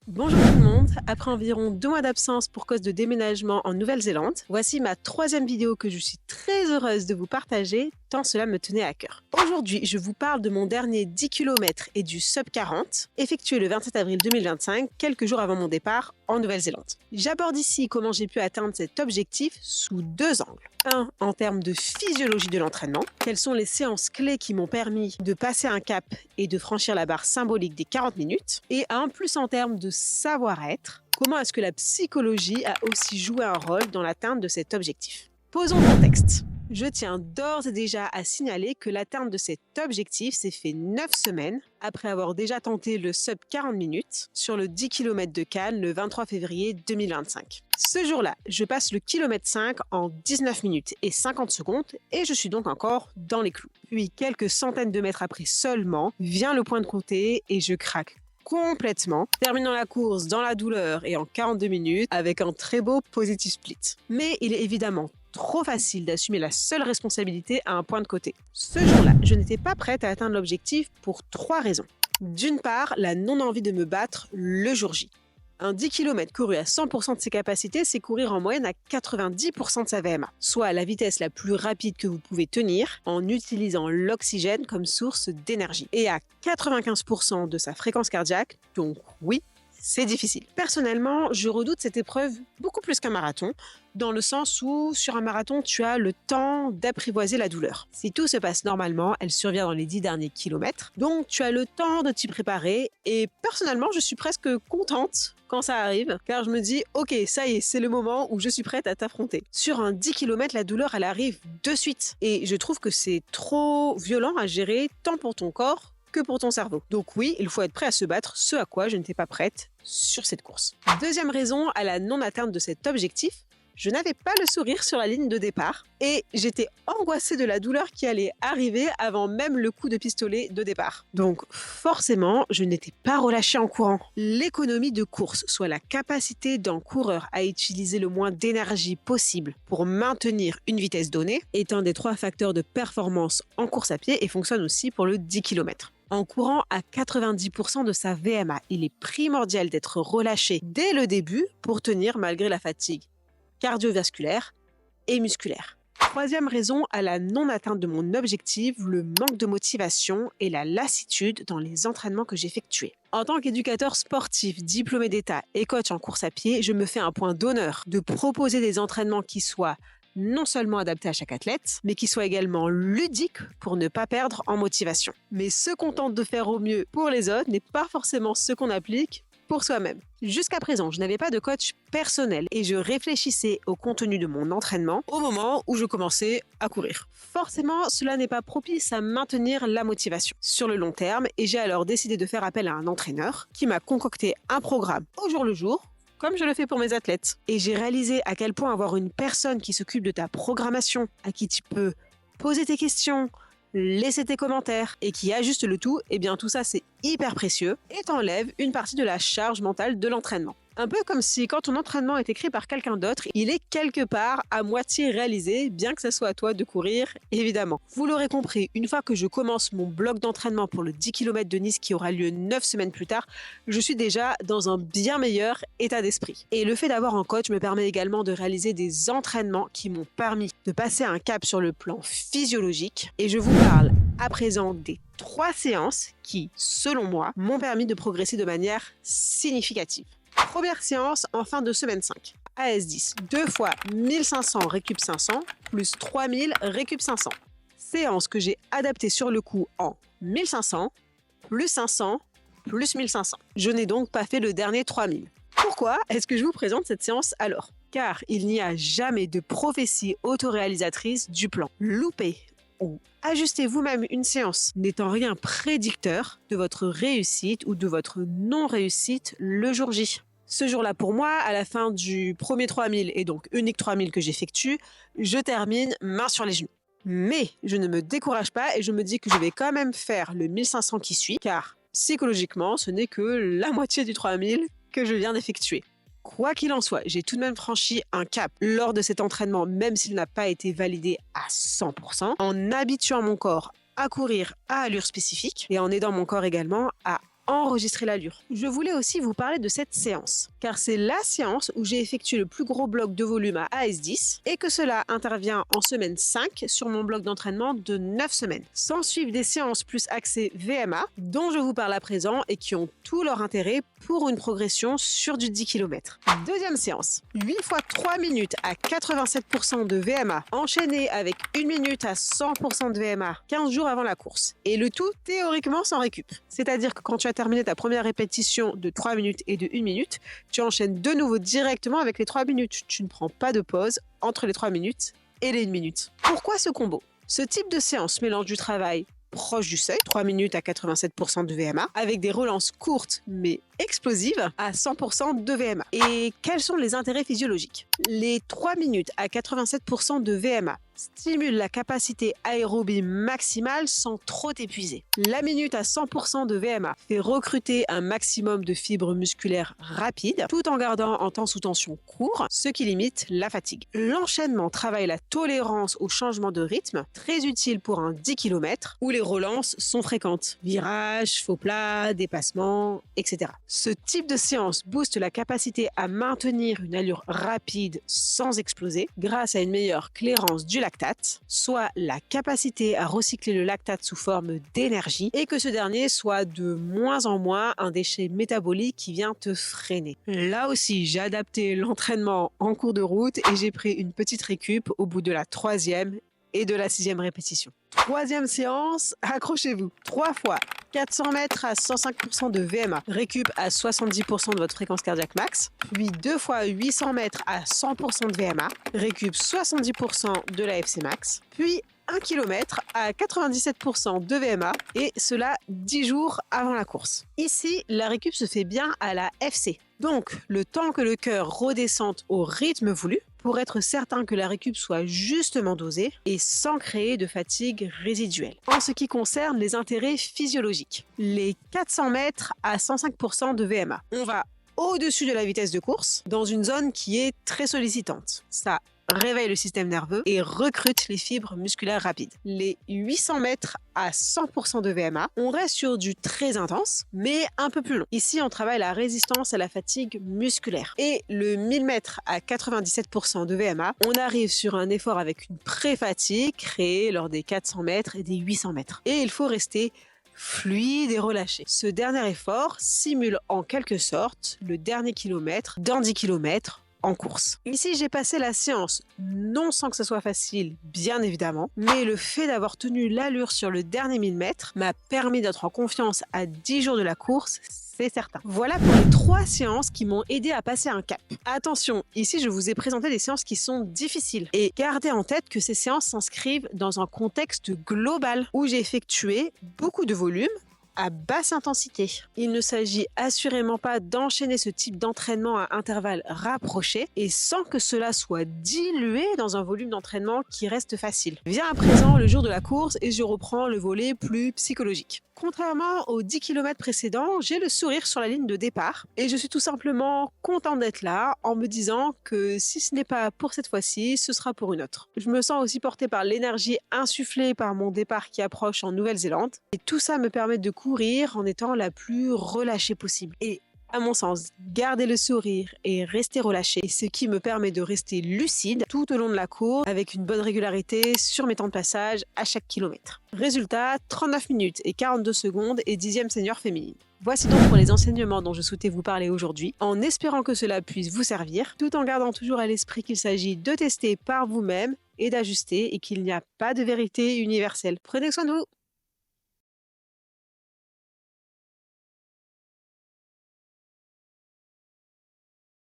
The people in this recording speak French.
Bonjour tout le monde, après environ 2 mois d'absence pour cause de déménagement en Nouvelle-Zélande, voici ma 3e vidéo que je suis très heureuse de vous partager, tant cela me tenait à cœur. Aujourd'hui, je vous parle de mon dernier 10 km et du sub 40, effectué le 27 avril 2025, quelques jours avant mon départ en Nouvelle-Zélande. J'aborde ici comment j'ai pu atteindre cet objectif sous 2 angles. Un, en termes de physiologie de l'entraînement, quelles sont les séances clés qui m'ont permis de passer un cap et de franchir la barre symbolique des 40 minutes, et un, plus en termes de savoir-être, comment est-ce que la psychologie a aussi joué un rôle dans l'atteinte de cet objectif. Posons le contexte. Je tiens d'ores et déjà à signaler que l'atteinte de cet objectif s'est fait 9 semaines après avoir déjà tenté le sub 40 minutes sur le 10 km de Cannes le 23 février 2025. Ce jour-là, je passe le kilomètre 5 en 19 minutes et 50 secondes et je suis donc encore dans les clous. Puis quelques centaines de mètres après seulement, vient le point de compter et je craque complètement, terminant la course dans la douleur et en 42 minutes avec un très beau positive split. Mais il est évidemment trop facile d'assumer la seule responsabilité à un point de côté. Ce jour-là, je n'étais pas prête à atteindre l'objectif pour 3 raisons. D'une part, la non-envie de me battre le jour J. Un 10 km couru à 100% de ses capacités, c'est courir en moyenne à 90% de sa VMA, soit à la vitesse la plus rapide que vous pouvez tenir en utilisant l'oxygène comme source d'énergie, et à 95% de sa fréquence cardiaque, donc oui, c'est difficile. Personnellement, je redoute cette épreuve beaucoup plus qu'un marathon, dans le sens où, sur un marathon, tu as le temps d'apprivoiser la douleur. Si tout se passe normalement, elle survient dans les 10 derniers kilomètres, donc tu as le temps de t'y préparer, et personnellement, je suis presque contente quand ça arrive, car je me dis, ok, ça y est, c'est le moment où je suis prête à t'affronter. Sur un 10 km, la douleur, elle arrive de suite, et je trouve que c'est trop violent à gérer, tant pour ton corps que pour ton cerveau. Donc oui, il faut être prêt à se battre, ce à quoi je n'étais pas prête sur cette course. Deuxième raison à la non-atteinte de cet objectif, je n'avais pas le sourire sur la ligne de départ et j'étais angoissée de la douleur qui allait arriver avant même le coup de pistolet de départ. Donc forcément, je n'étais pas relâchée en courant. L'économie de course, soit la capacité d'un coureur à utiliser le moins d'énergie possible pour maintenir une vitesse donnée, est un des 3 facteurs de performance en course à pied et fonctionne aussi pour le 10 km. En courant à 90% de sa VMA, il est primordial d'être relâché dès le début pour tenir malgré la fatigue cardiovasculaire et musculaire. Troisième raison à la non-atteinte de mon objectif, le manque de motivation et la lassitude dans les entraînements que j'effectuais. En tant qu'éducateur sportif, diplômé d'État et coach en course à pied, je me fais un point d'honneur de proposer des entraînements qui soient non seulement adaptés à chaque athlète, mais qui soient également ludiques pour ne pas perdre en motivation. Mais ce qu'on tente de faire au mieux pour les autres n'est pas forcément ce qu'on applique pour soi-même. Jusqu'à présent, je n'avais pas de coach personnel et je réfléchissais au contenu de mon entraînement au moment où je commençais à courir. Forcément, cela n'est pas propice à maintenir la motivation sur le long terme et j'ai alors décidé de faire appel à un entraîneur qui m'a concocté un programme au jour le jour, comme je le fais pour mes athlètes. Et j'ai réalisé à quel point avoir une personne qui s'occupe de ta programmation, à qui tu peux poser tes questions, laisser tes commentaires et qui ajuste le tout, et bien tout ça c'est hyper précieux et t'enlève une partie de la charge mentale de l'entraînement. Un peu comme si quand ton entraînement est écrit par quelqu'un d'autre, il est quelque part à moitié réalisé, bien que ce soit à toi de courir, évidemment. Vous l'aurez compris, une fois que je commence mon bloc d'entraînement pour le 10 km de Nice qui aura lieu 9 semaines plus tard, je suis déjà dans un bien meilleur état d'esprit. Et le fait d'avoir un coach me permet également de réaliser des entraînements qui m'ont permis de passer un cap sur le plan physiologique. Et je vous parle à présent des 3 séances qui, selon moi, m'ont permis de progresser de manière significative. Première séance en fin de semaine 5. AS10, 2 fois 1500 récup 500 plus 3000 récup 500. Séance que j'ai adaptée sur le coup en 1500 plus 500 plus 1500. Je n'ai donc pas fait le dernier 3000. Pourquoi est-ce que je vous présente cette séance alors ? Car il n'y a jamais de prophétie autoréalisatrice du plan. Louper ou ajuster vous-même une séance n'est en rien prédicteur de votre réussite ou de votre non-réussite le jour J. Ce jour-là, pour moi, à la fin du premier 3000 et donc unique 3000 que j'effectue, je termine main sur les genoux. Mais je ne me décourage pas et je me dis que je vais quand même faire le 1500 qui suit, car psychologiquement, ce n'est que la moitié du 3000 que je viens d'effectuer. Quoi qu'il en soit, j'ai tout de même franchi un cap lors de cet entraînement, même s'il n'a pas été validé à 100%, en habituant mon corps à courir à allure spécifique et en aidant mon corps également à enregistrer l'allure. Je voulais aussi vous parler de cette séance, car c'est la séance où j'ai effectué le plus gros bloc de volume à AS10 et que cela intervient en semaine 5 sur mon bloc d'entraînement de 9 semaines. S'en suivent des séances plus axées VMA, dont je vous parle à présent et qui ont tout leur intérêt pour une progression sur du 10 km. Deuxième séance, 8 fois 3 minutes à 87% de VMA, enchaîné avec 1 minute à 100% de VMA 15 jours avant la course. Et le tout théoriquement sans récup. C'est-à-dire que quand tu as terminé ta première répétition de 3 minutes et de 1 minute, tu enchaînes de nouveau directement avec les 3 minutes. Tu ne prends pas de pause entre les 3 minutes et les 1 minute. Pourquoi ce combo? Ce type de séance mélange du travail proche du seuil, 3 minutes à 87% de VMA, avec des relances courtes mais explosives à 100% de VMA. Et quels sont les intérêts physiologiques? Les 3 minutes à 87% de VMA stimulent la capacité aérobie maximale sans trop t'épuiser. La minute à 100% de VMA fait recruter un maximum de fibres musculaires rapides tout en gardant un temps sous tension court, ce qui limite la fatigue. L'enchaînement travaille la tolérance au changement de rythme, très utile pour un 10 km où les relances sont fréquentes. Virages, faux plats, dépassements, etc. Ce type de séance booste la capacité à maintenir une allure rapide sans exploser grâce à une meilleure clairance du lactate, soit la capacité à recycler le lactate sous forme d'énergie et que ce dernier soit de moins en moins un déchet métabolique qui vient te freiner. Là aussi, j'ai adapté l'entraînement en cours de route et j'ai pris une petite récup au bout de la 3e et de la 6e répétition. 3e séance, accrochez-vous. 3 fois 400 mètres à 105% de VMA, récup à 70% de votre fréquence cardiaque max, puis 2 fois 800 mètres à 100% de VMA, récup 70% de la FC max, puis 1 km à 97% de VMA et cela 10 jours avant la course. Ici, la récup se fait bien à la FC. Donc, le temps que le cœur redescende au rythme voulu pour être certain que la récup soit justement dosée et sans créer de fatigue résiduelle. En ce qui concerne les intérêts physiologiques, les 400 mètres à 105% de VMA, on va au-dessus de la vitesse de course dans une zone qui est très sollicitante. Ça réveille le système nerveux et recrute les fibres musculaires rapides. Les 800 mètres à 100% de VMA, on reste sur du très intense, mais un peu plus long. Ici, on travaille la résistance à la fatigue musculaire. Et le 1000 mètres à 97% de VMA, on arrive sur un effort avec une pré-fatigue créée lors des 400 mètres et des 800 mètres. Et il faut rester fluide et relâché. Ce dernier effort simule en quelque sorte le dernier kilomètre d'un 10 km en course. Ici, j'ai passé la séance, non sans que ce soit facile, bien évidemment, mais le fait d'avoir tenu l'allure sur le dernier 1000 mètres m'a permis d'être en confiance à 10 jours de la course, c'est certain. Voilà pour les 3 séances qui m'ont aidé à passer un cap. Attention, ici je vous ai présenté des séances qui sont difficiles et gardez en tête que ces séances s'inscrivent dans un contexte global où j'ai effectué beaucoup de volume à basse intensité. Il ne s'agit assurément pas d'enchaîner ce type d'entraînement à intervalles rapprochés et sans que cela soit dilué dans un volume d'entraînement qui reste facile. Vient à présent le jour de la course et je reprends le volet plus psychologique. Contrairement aux 10 km précédents, j'ai le sourire sur la ligne de départ et je suis tout simplement content d'être là en me disant que si ce n'est pas pour cette fois-ci, ce sera pour une autre. Je me sens aussi portée par l'énergie insufflée par mon départ qui approche en Nouvelle-Zélande et tout ça me permet de courir en étant la plus relâchée possible. Et à mon sens, garder le sourire et rester relâché, ce qui me permet de rester lucide tout au long de la course avec une bonne régularité sur mes temps de passage à chaque kilomètre. Résultat, 39 minutes et 42 secondes et 10e senior féminine. Voici donc pour les enseignements dont je souhaitais vous parler aujourd'hui, en espérant que cela puisse vous servir, tout en gardant toujours à l'esprit qu'il s'agit de tester par vous-même et d'ajuster et qu'il n'y a pas de vérité universelle. Prenez soin de vous!